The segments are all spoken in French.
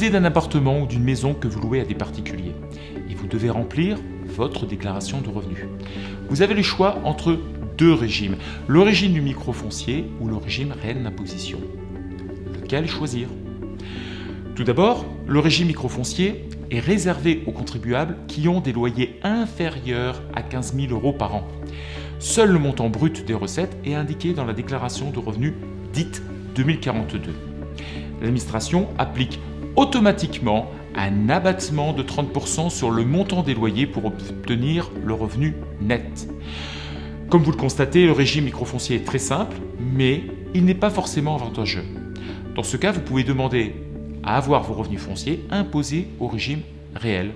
disposez d'un appartement ou d'une maison que vous louez à des particuliers et vous devez remplir votre déclaration de revenus. Vous avez le choix entre deux régimes, le régime du microfoncier ou le régime réel d'imposition. Lequel choisir? Tout d'abord, le régime microfoncier est réservé aux contribuables qui ont des loyers inférieurs à 15 000 € par an. Seul le montant brut des recettes est indiqué dans la déclaration de revenus dite 2042. L'administration applique automatiquement un abattement de 30% sur le montant des loyers pour obtenir le revenu net. Comme vous le constatez, le régime microfoncier est très simple, mais il n'est pas forcément avantageux. Dans ce cas, vous pouvez demander à avoir vos revenus fonciers imposés au régime réel.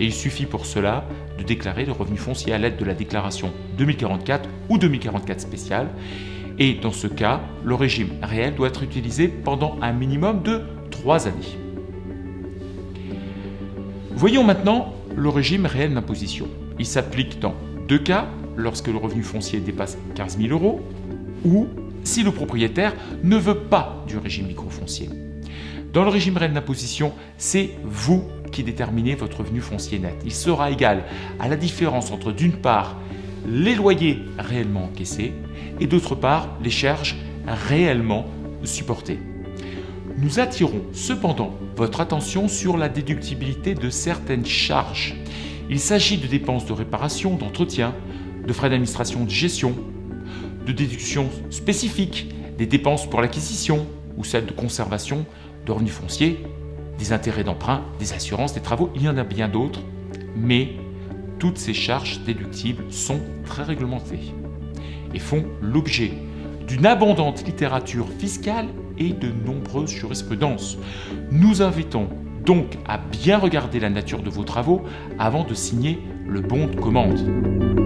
Et il suffit pour cela de déclarer le revenu foncier à l'aide de la déclaration 2044 ou 2044 spéciale. Et dans ce cas, le régime réel doit être utilisé pendant un minimum de 3 années. Voyons maintenant le régime réel d'imposition. Il s'applique dans 2 cas, lorsque le revenu foncier dépasse 15 000 € ou si le propriétaire ne veut pas du régime microfoncier. Dans le régime réel d'imposition, c'est vous qui déterminez votre revenu foncier net. Il sera égal à la différence entre d'une part les loyers réellement encaissés et d'autre part les charges réellement supportées. Nous attirons cependant votre attention sur la déductibilité de certaines charges. Il s'agit de dépenses de réparation, d'entretien, de frais d'administration de gestion, de déductions spécifiques, des dépenses pour l'acquisition ou celles de conservation de revenus fonciers, des intérêts d'emprunt, des assurances, des travaux, il y en a bien d'autres, mais toutes ces charges déductibles sont très réglementées et font l'objet d'une abondante littérature fiscale et de nombreuses jurisprudences. Nous invitons donc à bien regarder la nature de vos travaux avant de signer le bon de commande.